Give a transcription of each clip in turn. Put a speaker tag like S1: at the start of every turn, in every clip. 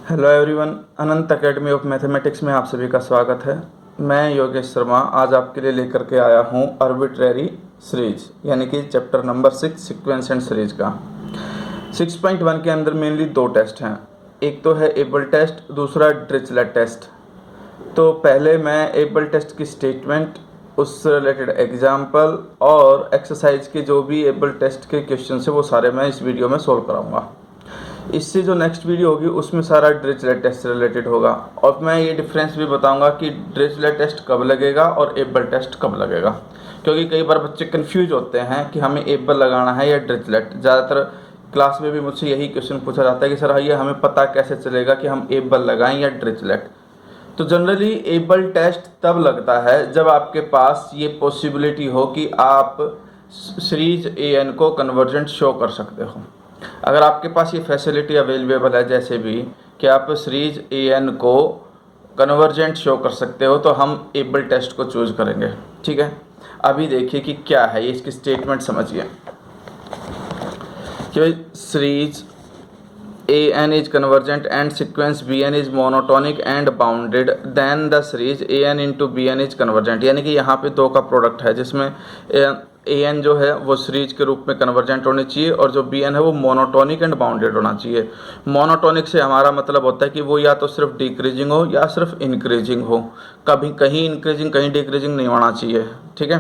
S1: Hello everyone, Anant academy of mathematics में आप सभी का स्वागत है। मैं योगेश शर्मा आज आपके लिए लेकर के आया हूँ आर्बिट्रेरी सीरीज यानी कि chapter number 6 sequence and series का। 6.1 के अंदर मेनली दो टेस्ट हैं, एक तो है एबल टेस्ट, दूसरा डिरिचलेट टेस्ट। तो पहले मैं एबल टेस्ट की स्टेटमेंट, उससे रिलेटेड एग्जाम्पल और एक्सरसाइज के जो भी एबल टेस्ट के क्वेश्चन है वो सारे मैं इस वीडियो में सोल्व कराऊंगा। इससे जो नेक्स्ट वीडियो होगी उसमें सारा डिरिचलेट टेस्ट से रिलेटेड होगा और मैं ये डिफरेंस भी बताऊंगा कि डिरिचलेट टेस्ट कब लगेगा और एबल टेस्ट कब लगेगा, क्योंकि कई बार बच्चे कंफ्यूज होते हैं कि हमें एबल लगाना है या डिरिचलेट। ज़्यादातर क्लास में भी मुझसे यही क्वेश्चन पूछा जाता है कि सर ये हमें पता कैसे चलेगा कि हम एबल लगाएं या डिरिचलेट। तो जनरली एबल टेस्ट तब लगता है जब आपके पास ये पॉसिबिलिटी हो कि आप सीरीज एन को कन्वर्जेंट शो कर सकते हो। अगर आपके पास ये फैसिलिटी अवेलेबल है, जैसे भी कि आप सीरीज एन को कन्वर्जेंट शो कर सकते हो, तो हम एबल टेस्ट को चूज करेंगे। ठीक है, अभी देखिए कि क्या है ये, इसकी स्टेटमेंट समझिए कि भाई series an is convergent and sequence bn is monotonic and bounded, then the series an into bn is convergent। यानी कि यहाँ पे दो का प्रोडक्ट है जिसमें an जो है वो सीरीज के रूप में कन्वर्जेंट होनी चाहिए और जो bn है वो मोनोटोनिक एंड बाउंडेड होना चाहिए। मोनोटोनिक से हमारा मतलब होता है कि वो या तो सिर्फ डिक्रीजिंग हो या सिर्फ इंक्रीजिंग हो, कभी कहीं इंक्रीजिंग कहीं डिक्रीजिंग नहीं होना चाहिए। ठीक है,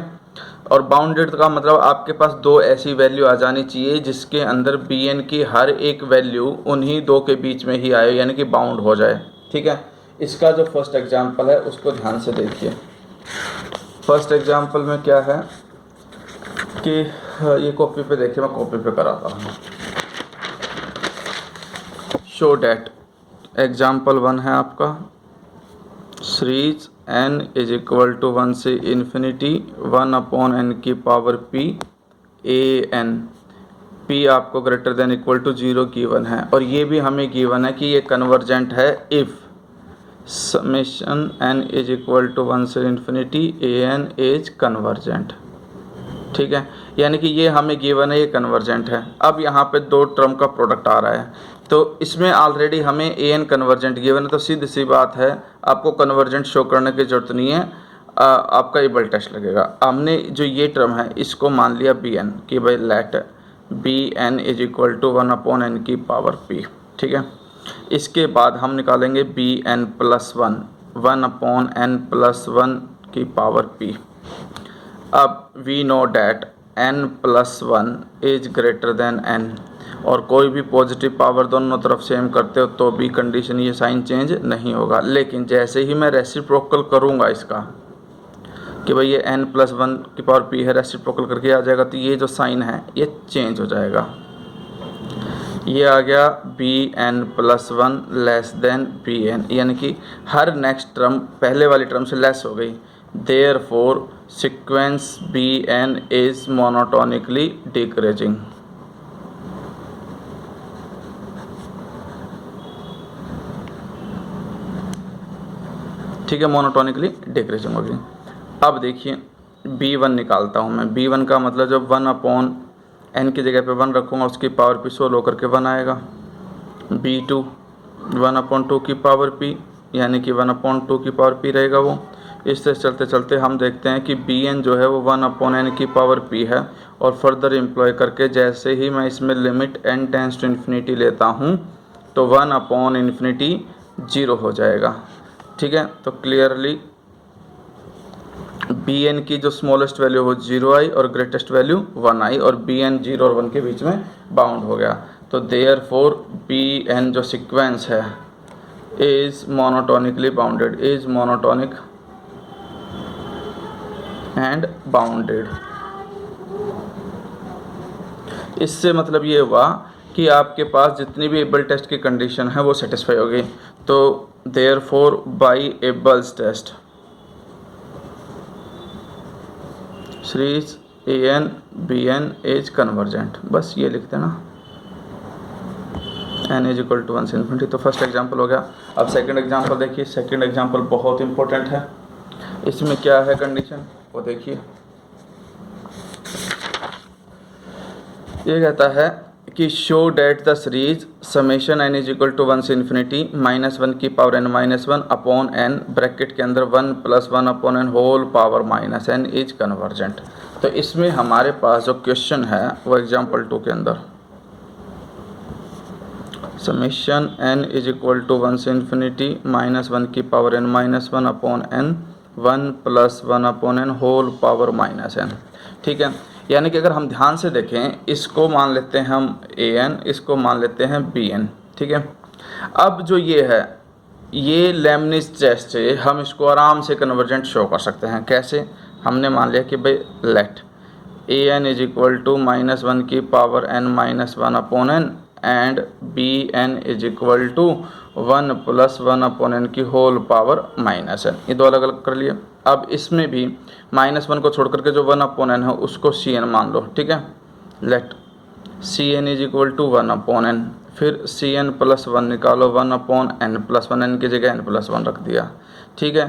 S1: और बाउंडेड का मतलब आपके पास दो ऐसी वैल्यू आ जानी चाहिए जिसके अंदर बी एन की हर एक वैल्यू उन्हीं दो के बीच में ही आए, यानी कि बाउंड हो जाए। ठीक है, इसका जो फर्स्ट एग्जांपल है उसको ध्यान से देखिए। फर्स्ट एग्जांपल में क्या है कि ये कॉपी पे देखिए, मैं कॉपी पे कराता हूँ। शो डैट एग्जांपल 1 है आपका, series n is equal to 1 से इन्फिनिटी 1/n की power p a n, p आपको greater than equal to 0 given है और ये भी हमें गिवन है कि ये कन्वर्जेंट है if summation n is equal to 1 से infinity a n is convergent. ठीक है, यानी कि ये हमें गिवन है, ये कन्वर्जेंट है। अब यहाँ पे दो टर्म का प्रोडक्ट आ रहा है, तो इसमें ऑलरेडी हमें ए एन कन्वर्जेंट गिवन है, तो सीधी सी बात है आपको कन्वर्जेंट शो करने की ज़रूरत नहीं है, आपका एबल टेस्ट लगेगा। हमने जो ये टर्म है इसको मान लिया बी एन कि भाई let b n is equal to 1/n की पावर p। ठीक है, इसके बाद हम निकालेंगे B n plus 1/n plus 1 की पावर p। अब we know that n plus 1 is greater than n, और कोई भी पॉजिटिव पावर दोनों तरफ सेम करते हो तो भी कंडीशन ये साइन चेंज नहीं होगा। लेकिन जैसे ही मैं रेसिप्रोकल करूँगा इसका कि भाई ये n प्लस 1 की पावर p है, रेसिप्रोकल करके आ जाएगा तो ये जो साइन है ये चेंज हो जाएगा। ये आ गया b n plus 1 less than b n, यानी कि हर नेक्स्ट टर्म पहले वाली टर्म से लेस हो गई। Therefore, sequence Bn is monotonically decreasing। ठीक है, मोनोटोनिकली डिक्रीजिंग होगी। अब देखिए B1 निकालता हूँ मैं। B1 का मतलब जब 1/n की जगह पे 1 रखूँगा उसकी पावर p सोल्व होकर के 1 आएगा। B2 1/2 की पावर p, यानी कि 1/2 की पावर p रहेगा वो। इस तरह चलते चलते हम देखते हैं कि बी एन जो है वो 1/n की पावर p है, और फर्दर एम्प्लॉय करके जैसे ही मैं इसमें limit n tends to infinity लेता हूँ तो 1/∞ 0 हो जाएगा। ठीक है, तो क्लियरली बी एन की जो स्मॉलेस्ट वैल्यू वो 0 आई और ग्रेटेस्ट वैल्यू 1 आई, और बी एन 0 और 1 के बीच में बाउंड हो गया। तो देयरफॉर बी एन जो सिक्वेंस है is monotonically bounded, is monotonic and bounded. इससे मतलब ये हुआ कि आपके पास जितनी भी एबल टेस्ट की कंडीशन है वो सेटिस्फाई होगी। तो therefore by Abel's test series a n b n is convergent, बस ये लिख देना, n इज इक्वल टू 1 से इन्फिनिटी। तो फर्स्ट एग्जांपल हो गया। अब सेकंड एग्जांपल देखिए। सेकंड एग्जांपल बहुत इंपॉर्टेंट है। इसमें क्या है कंडीशन वो देखिए। ये कहता है कि show that the series summation n is equal to 1 से इन्फिनिटी -1 की power n -1 upon n bracket के अंदर 1 + 1 upon n whole power -n is convergent. तो इसमें हमारे पास जो क्वेश्चन है वो एग्जाम्पल 2 के अंदर summation n is equal to 1 से इन्फिनिटी -1 की power n -1 upon n 1 + 1 upon n whole power -n। ठीक है, यानी कि अगर हम ध्यान से देखें, इसको मान लेते हैं हम an, इसको मान लेते हैं bn। ठीक है, अब जो ये है ये लेबनिज़ टेस्ट से हम इसको आराम से कन्वर्जेंट शो कर सकते हैं। कैसे? हमने मान लिया कि भाई let an is equal to -1 की power n -1 upon n and bn is equal to 1 + 1 upon n की होल पावर -n। ये दो अलग अलग कर लिए। अब इसमें भी -1 को छोड़ करके जो 1 अपॉन n है उसको cn मान लो। ठीक है, let cn is equal to 1 upon n, फिर cn + 1 निकालो 1 अपॉन n + 1, n की जगह n + 1 रख दिया। ठीक है,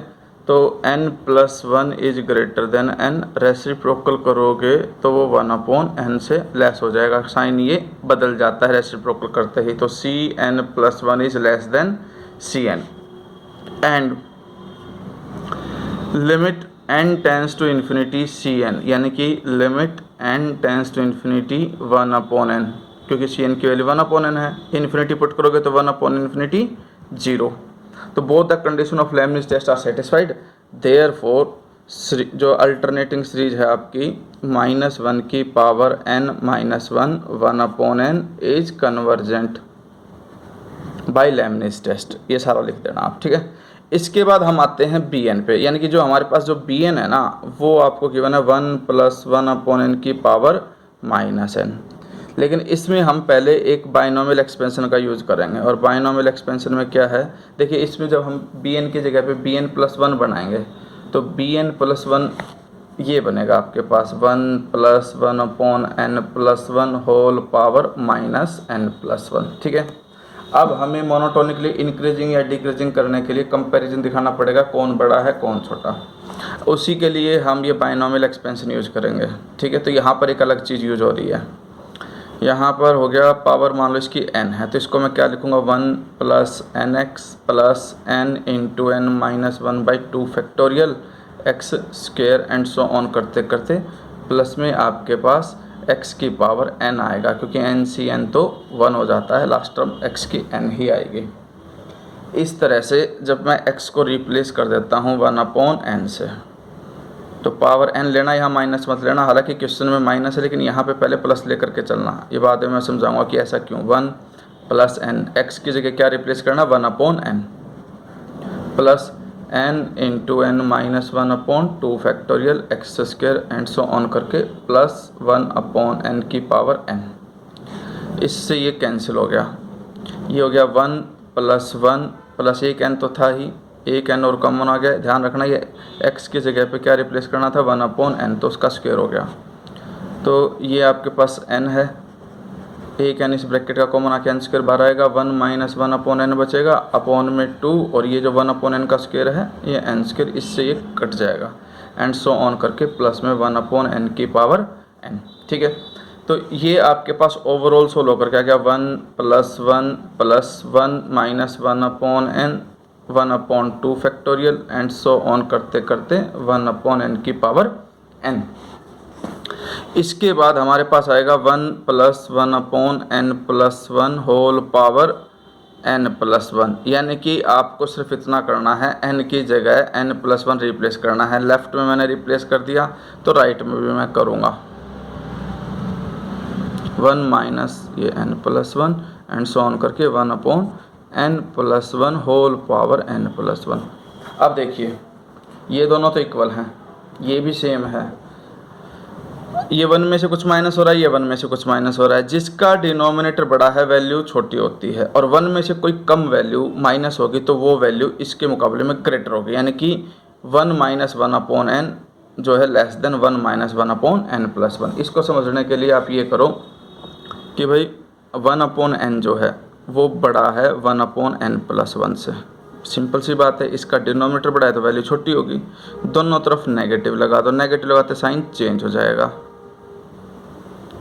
S1: तो n + 1 is greater than n, reciprocal करोगे तो वो 1 अपॉन n से लेस हो जाएगा, साइन ये बदल जाता है रेसिप्रोकल करते ही। तो cn + 1 is less than cn and limit n tends to infinity cn, यानी कि limit n tends to infinity 1 upon n, क्योंकि cn की वैल्यू 1 अपॉन n है, इन्फिनिटी पुट करोगे तो 1 अपॉन इन्फिनिटी 0। तो both the condition of Leibniz test are satisfied, therefore जो alternating series है आपकी -1 की power n -1 1 upon n is convergent by Leibniz test. ये सारा लिख देना आप। ठीक है, इसके बाद हम आते हैं bn पे, यानी कि जो हमारे पास जो bn है ना वो आपको गिवन है 1 + 1 अपॉन n की पावर -n। लेकिन इसमें हम पहले एक बाइनोमियल एक्सपेंशन का यूज़ करेंगे, और बाइनोमियल एक्सपेंशन में क्या है, देखिए इसमें जब हम bn की जगह पे bn + 1 बनाएंगे तो bn + 1 ये बनेगा आपके पास 1 + 1 upon n + 1 whole power -n + 1। ठीक है, अब हमें मोनोटोनिकली इंक्रीजिंग या डिक्रीजिंग करने के लिए कंपैरिजन दिखाना पड़ेगा, कौन बड़ा है कौन छोटा। उसी के लिए हम ये बाइनोमियल एक्सपेंशन यूज़ करेंगे। ठीक है, तो यहाँ पर एक अलग चीज़ यूज हो रही है। यहाँ पर हो गया पावर, मान लो इसकी n है, तो इसको मैं क्या लिखूँगा 1 + nx + n × n - 1/2 factorial x² and so on करते करते प्लस में आपके पास x की पावर n आएगा, क्योंकि n सी n तो 1 हो जाता है, लास्ट टर्म x की n ही आएगी। इस तरह से जब मैं x को रिप्लेस कर देता हूँ 1 अपॉन n से, तो पावर n लेना, यहाँ माइनस मत लेना। हालांकि क्वेश्चन में माइनस है लेकिन यहाँ पे पहले प्लस लेकर के चलना। ये बाद में मैं समझाऊंगा कि ऐसा क्यों। 1 + n, x की जगह क्या रिप्लेस करना 1 upon n plus n × n - 1/2 factorial x² and so on करके प्लस 1 अपॉन n की पावर n। इससे ये कैंसिल हो गया, ये हो गया 1 + 1 प्लस एक n तो था ही, एक n और कॉमन आ गया। ध्यान रखना ये x की जगह पे क्या रिप्लेस करना था 1 अपॉन n, तो उसका स्क्वायर हो गया। तो ये आपके पास n है, एक n इस ब्रैकेट का कॉमन आके n² बाहर आएगा, 1 - 1 अपॉन n बचेगा, अपॉन में 2, और ये जो 1 अपॉन n का स्क्वायर है ये n², इससे ये कट जाएगा एंड सो ऑन करके प्लस में 1 अपॉन n की पावर n। ठीक है, तो ये आपके पास ओवरऑल सोल्व होकर क्या गया 1 + 1 + 1 - 1 upon n 1 upon 2 factorial and so on करते करते 1 अपॉन n की पावर n। इसके बाद हमारे पास आएगा 1 + 1 upon n + 1 whole power n + 1, यानी कि आपको सिर्फ इतना करना है, n की जगह n + 1 रिप्लेस करना है। लेफ्ट में मैंने रिप्लेस कर दिया तो राइट में भी मैं करूँगा 1 माइनस ये n + 1 एंड सो ऑन करके 1 upon n + 1 whole power n + 1। अब देखिए ये दोनों तो इक्वल हैं, ये भी सेम है, ये 1 में से कुछ माइनस हो रहा है, ये 1 में से कुछ माइनस हो रहा है। जिसका डिनोमिनेटर बड़ा है वैल्यू छोटी होती है, और 1 में से कोई कम वैल्यू माइनस होगी तो वो वैल्यू इसके मुकाबले में ग्रेटर होगी, यानी कि 1 - 1 अपॉन n जो है लेस देन 1 - 1 अपॉन n + 1। इसको समझने के लिए आप ये करो कि भाई 1 अपॉन n जो है वो बड़ा है 1 अपॉन n + 1 से। सिंपल सी बात है, इसका डिनोमिनेटर बड़ा है तो वैल्यू छोटी होगी। दोनों तरफ नेगेटिव लगा दो, नेगेटिव लगाते साइन चेंज हो जाएगा।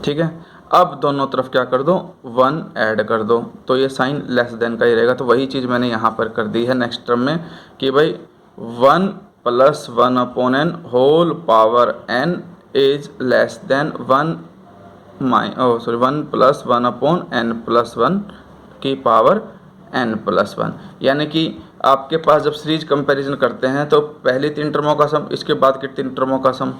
S1: ठीक है, अब दोनों तरफ क्या कर दो, 1 ऐड कर दो, तो ये साइन लेस देन का ही रहेगा। तो वही चीज़ मैंने यहाँ पर कर दी है नेक्स्ट टर्म में कि भाई 1 + 1/n whole power n is less than 1 + 1/n+1 की पावर n+1। यानी कि आपके पास जब सीरीज कंपैरिजन करते हैं तो पहली 3 टर्मों का सम, इसके बाद के 3 टर्मों का सम,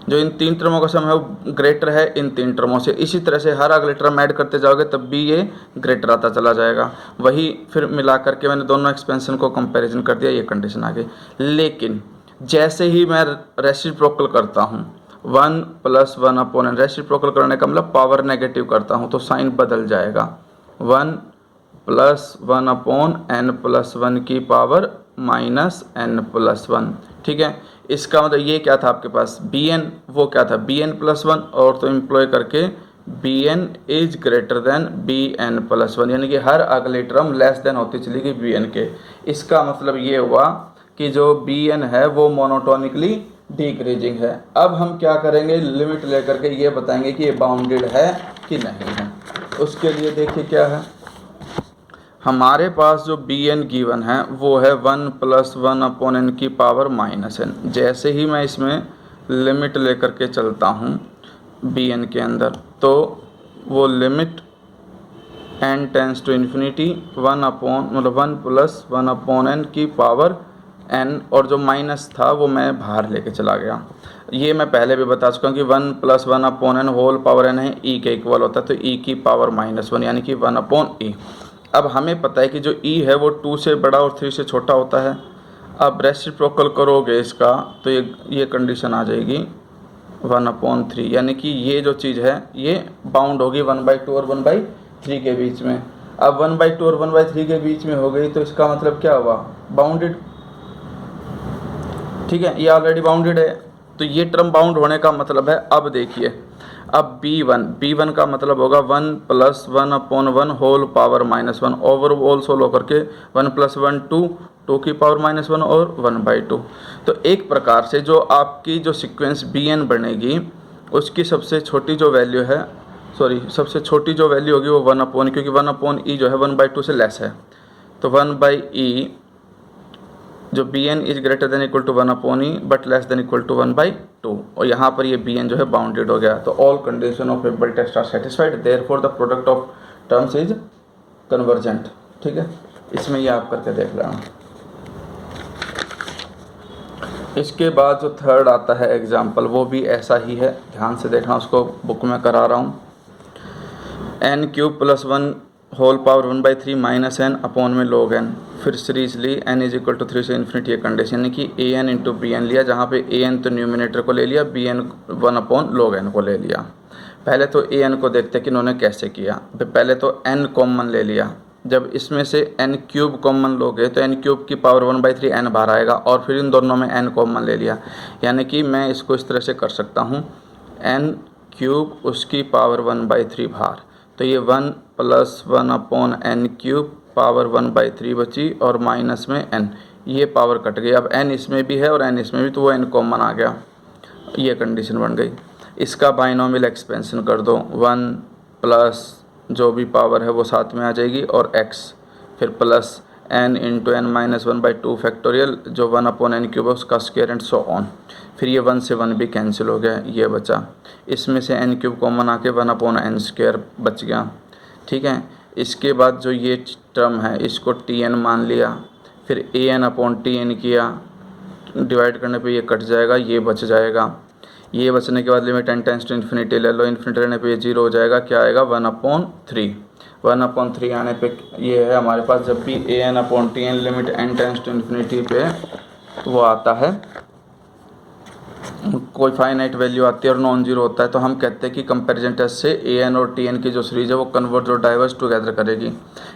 S1: जो इन 3 टर्मों का सम है वो ग्रेटर है इन 3 टर्मों से। इसी तरह से हर अगले टर्म ऐड करते जाओगे तब भी ये ग्रेटर आता चला जाएगा। वही फिर मिला करके मैंने दोनों एक्सपेंशन को कंपैरिजन कर दिया, ये कंडीशन आ गई। लेकिन जैसे ही मैं रेसिप्रोकल करता हूँ 1 + 1/n, रेसिप्रोकल करने का मतलब पावर नेगेटिव करता हूँ तो साइन बदल जाएगा। 1 + 1/n+1 की पावर -n+1। ठीक है, इसका मतलब ये क्या था आपके पास bn, वो क्या था bn+1, और तो एम्प्लॉय करके bn is greater then bn+1, यानी कि हर अगली टर्म लेस देन होती चली गई bn के। इसका मतलब ये हुआ कि जो bn है वो मोनोटोनिकली डिक्रीजिंग है। अब हम क्या करेंगे, लिमिट लेकर के ये बताएंगे कि ये बाउंडेड है कि नहीं है। उसके लिए देखिए क्या है, हमारे पास जो bn गिवन है वो है 1 + 1/n की पावर -n। जैसे ही मैं इसमें लिमिट लेकर के चलता हूँ bn के अंदर, तो वो limit n tends to infinity 1 + 1/n की पावर n, और जो माइनस था वो मैं बाहर लेके चला गया। ये मैं पहले भी बता चुका हूँ कि 1 + 1/n होल पावर n है, e के इक्वल होता है, तो e की पावर -1 यानी कि 1/e। अब हमें पता है कि जो e है वो 2 से बड़ा और 3 से छोटा होता है। अब रेसिप्रोकल करोगे इसका तो ये कंडीशन आ जाएगी 1/3, यानी कि ये जो चीज़ है ये बाउंड होगी 1/2 और 1/3 के बीच में। अब 1/2 और 1/3 के बीच में हो गई तो इसका मतलब क्या हुआ, बाउंडेड। ठीक है, ये ऑलरेडी बाउंडेड है, तो ये टर्म बाउंड होने का मतलब है। अब देखिए, अब b1 का मतलब होगा 1 + 1/1 होल पावर -1 ओवर ऑल सोल होकर के 1 + 1 2 की पावर -1 और 1/2। तो एक प्रकार से जो आपकी जो सीक्वेंस bn बनेगी उसकी सबसे छोटी जो वैल्यू है, सबसे छोटी जो वैल्यू होगी वो 1/e, क्योंकि 1/e जो है 1/2 से लेस है। तो 1/e जो bn is greater than equal to 1/e but less than equal to 1/2, और यहाँ पर ये bn जो है बाउंडेड हो गया। तो all condition of Abel test are satisfied, therefore the product of terms is convergent. ठीक है, इसमें ये आप करके देख लेना। इसके बाद जो थर्ड आता है एग्जाम्पल, वो भी ऐसा ही है, ध्यान से देखना, उसको बुक में करा रहा हूँ। n³ + 1 होल पावर 1/3 -n/n में log n, फिर सीरीज ली n इज इक्वल टू 3 से इन्फिनिटी, ये कंडीशन, यानी कि an इंटू bn लिया, जहाँ पे an तो न्यूमिनेटर को ले लिया, bn 1/log n को ले लिया। पहले तो an को देखते कि इन्होंने कैसे किया। पहले तो n कॉमन ले लिया, जब इसमें से n³ कॉमन लोगे तो n³ की पावर 1/3 n बाहर आएगा, और फिर इन दोनों में n कॉमन ले लिया, यानी कि मैं इसको इस तरह से कर सकता हूँ n³ उसकी पावर 1/3 बाहर, तो ये 1 + 1/n³ पावर 1/3 बची, और माइनस में n, ये पावर कट गई। अब n इसमें भी है और n इसमें भी, तो वो n कॉमन आ गया, ये कंडीशन बन गई। इसका बाइनोमियल एक्सपेंशन कर दो, 1 प्लस जो भी पावर है वो साथ में आ जाएगी, और x, फिर plus n into n-1/2 factorial, जो 1/n³ है उसका स्क्वायर एंड सो ऑन। फिर ये 1 से 1 भी कैंसिल हो गया, ये बचा। इसमें से n³ कॉमन आके 1/n² बच गया। ठीक है, इसके बाद जो ये टर्म है इसको tn मान लिया, फिर an/tn किया, डिवाइड करने पे ये कट जाएगा, ये बच जाएगा। ये बचने के बाद limit n tends to infinity ले लो, इन्फिनिटी लेने पे ये 0 हो जाएगा, क्या आएगा 1/3। 1/3 आने पे ये है हमारे पास, जब भी an/tn limit n tends to infinity पे वो आता है, कोई फाइनाइट वैल्यू आती है और नॉन जीरो होता है, तो हम कहते हैं कि कंपैरिजन टेस्ट से an और tn की जो सीरीज है वो कन्वर्ज और डाइवर्स टुगेदर करेगी।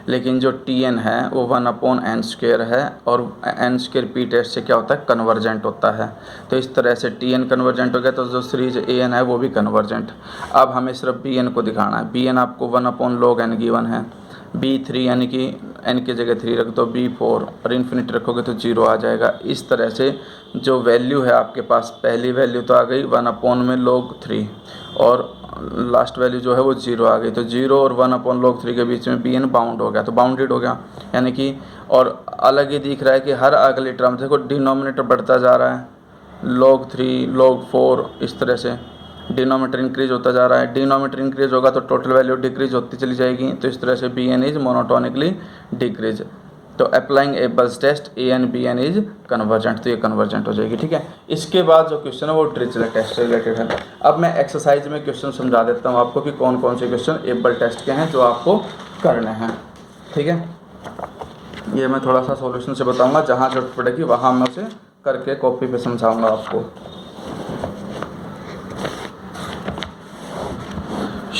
S1: लेकिन जो tn है वो 1/n² है, और n² p टेस्ट से क्या होता है, कन्वर्जेंट होता है। तो इस तरह से tn कन्वर्जेंट हो गया, तो जो सीरीज an है वो भी कन्वर्जेंट। अब हमें सिर्फ bn को दिखाना है। bn आपको 1/log n गिवन है, b3 यानी कि n की जगह 3 रख दो, b4 और इन्फिनिटी रखोगे तो 0 आ जाएगा। इस तरह से जो वैल्यू है आपके पास, पहली वैल्यू तो आ गई 1/log 3, और लास्ट वैल्यू जो है वो 0 आ गई, तो 0 और 1/log3 के बीच में bn बाउंड हो गया, तो बाउंडेड हो गया, यानी कि और अलग ही दिख रहा है कि हर अगली टर्म देखो डिनोमिनेटर बढ़ता जा रहा है, log3 log4 इस तरह से डिनोमिनेटर इंक्रीज होता जा रहा है, डिनोमिनेटर इंक्रीज होगा तो टोटल वैल्यू डिक्रीज होती चली जाएगी, तो इस तरह से bn इज मोनोटोनिकली डिक्रीज। तो applying Abel's test an bn is convergent, तो ये कन्वर्जेंट हो जाएगी। ठीक है, इसके बाद जो क्वेश्चन है वो डिरिचलेट टेस्ट से रिलेटेड है। अब मैं एक्सरसाइज में क्वेश्चन समझा देता हूँ आपको कि कौन कौन से क्वेश्चन एबल टेस्ट के हैं जो आपको करने हैं। ठीक है, ये मैं थोड़ा सा सॉल्यूशन से बताऊंगा, जहाँ जरूरत पड़ेगी वहाँ मैं उसे करके कॉपी पे समझाऊंगा आपको।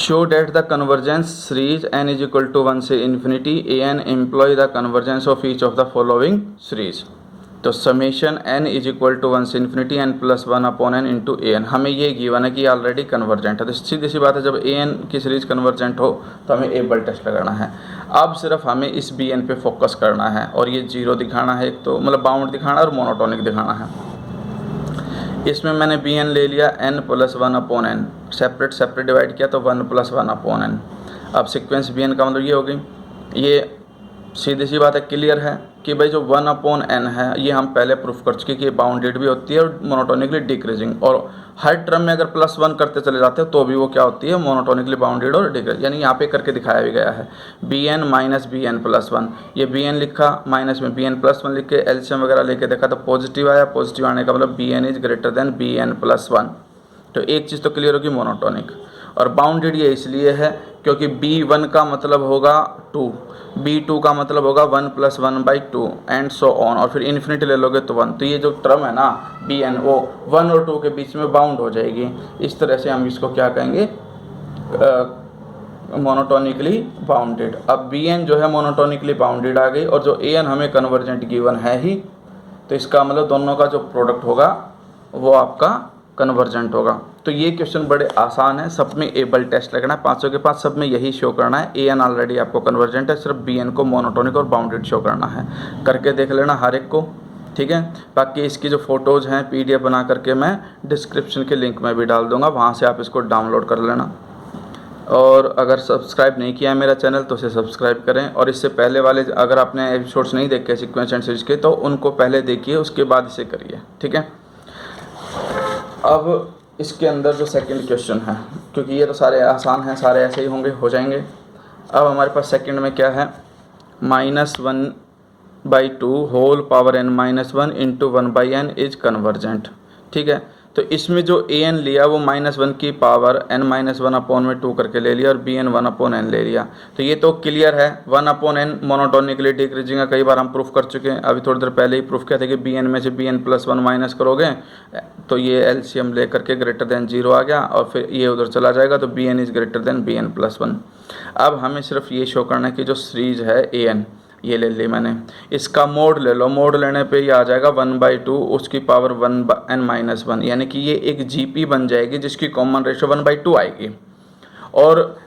S1: Show that the convergence series n is equal to 1 से infinity an employ the convergence of each of the following series। तो summation n is equal to 1 से infinity n plus 1/n into an, हमें ये given है कि already convergent है, तो सीधी सी बात है जब an की सीरीज कन्वर्जेंट हो तो हमें एबल टेस्ट लगाना है। अब सिर्फ हमें इस bn पे फोकस करना है और ये 0 दिखाना है, एक तो मतलब बाउंड दिखाना है और मोनोटोनिक दिखाना है। इसमें मैंने bn ले लिया n plus 1/n, separate separate divide किया तो 1 प्लस 1/n। अब सीक्वेंस bn का मतलब ये हो गई, ये सीधी सी बात है, क्लियर है कि भाई जो 1/n है ये हम पहले प्रूफ कर चुके कि ये बाउंडेड भी होती है और मोनोटोनिकली डिक्रीजिंग, और हर टर्म में अगर +1 करते चले जाते हैं तो भी वो क्या होती है, मोनोटोनिकली बाउंडेड और डिक्रीज, यानी यहाँ पे करके दिखाया भी गया है। bn माइनस bn प्लस 1, ये bn लिखा माइनस में bn प्लस 1 लिख के एलसीएम वगैरह लेके देखा तो पॉजिटिव आया, पॉजिटिव आने का मतलब bn is greater then bn plus 1। तो एक चीज़ तो क्लियर होगी, मोनोटोनिक। और बाउंडेड ये इसलिए है क्योंकि b1 का मतलब होगा 2, b2 का मतलब होगा 1 प्लस 1/2 एंड सो ऑन, और फिर इन्फिनिटी ले लोगे तो 1, तो ये जो टर्म है ना bn वो 1 और 2 के बीच में बाउंड हो जाएगी। इस तरह से हम इसको क्या कहेंगे, मोनोटोनिकली बाउंडेड। अब bn जो है मोनोटोनिकली बाउंडेड आ गई, और जो an हमें कन्वर्जेंट गिवन है ही, तो इसका मतलब दोनों का जो प्रोडक्ट होगा वो आपका कन्वर्जेंट होगा। तो ये क्वेश्चन बड़े आसान है, सब में एबल टेस्ट लगना है, पांचों के पास सब में यही शो करना है, an ऑलरेडी आपको कन्वर्जेंट है, सिर्फ bn को मोनोटोनिक और बाउंडेड शो करना है। करके देख लेना हर एक को, ठीक है। बाकी इसकी जो फ़ोटोज़ हैं PDF बना करके मैं डिस्क्रिप्शन के लिंक में भी डाल दूँगा, वहाँ से आप इसको डाउनलोड कर लेना। और अगर सब्सक्राइब नहीं किया है मेरा चैनल तो उसे सब्सक्राइब करें, और इससे पहले वाले अगर आपने एपिसोड्स नहीं देखे सीक्वेंस एंड सीरीज के तो उनको पहले देखिए, उसके बाद इसे करिए, ठीक है। अब इसके अंदर जो सेकंड क्वेश्चन है, क्योंकि ये तो सारे आसान हैं, सारे ऐसे ही होंगे, हो जाएंगे। अब हमारे पास सेकंड में क्या है, -1/2 whole power n minus 1 into 1/n is convergent, ठीक है। तो इसमें जो an लिया वो -1 की पावर n माइनस 1/2 करके ले लिया, और bn 1/n ले लिया। तो ये तो क्लियर है, 1/n मोनोटोनिकली डिक्रीजिंग है, कई बार हम प्रूफ कर चुके हैं, अभी थोड़ी देर पहले ही प्रूफ किया था कि bn में से bn प्लस 1 माइनस करोगे तो ये एलसीएम ले करके ग्रेटर देन 0 आ गया, और फिर ये उधर चला जाएगा, तो bn is greater then bn plus 1। अब हमें सिर्फ ये शो करना है कि जो सीरीज है an, ये ले ली मैंने, इसका मोड ले लो, मोड लेने पे ये आ जाएगा 1/2 उसकी पावर 1n माइनस 1, यानी कि ये एक जीपी बन जाएगी जिसकी कॉमन रेशो 1/2 आएगी। और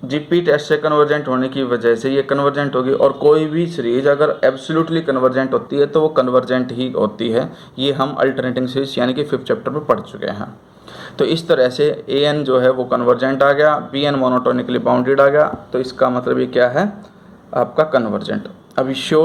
S1: जीपी टेस्ट से कन्वर्जेंट होने की वजह से ये कन्वर्जेंट होगी, और कोई भी सीरीज अगर एब्सोल्युटली कन्वर्जेंट होती है तो वो कन्वर्जेंट ही होती है। ये हम अल्टरनेटिंग सीरीज यानी कि 5th चैप्टर में पढ़ चुके हैं। तो इस तरह से an जो है वो कन्वर्जेंट आ गया, bn मोनोटोनिकली बाउंडेड आ गया, तो इसका मतलब ये क्या है आपका कन्वर्जेंट। अभी शो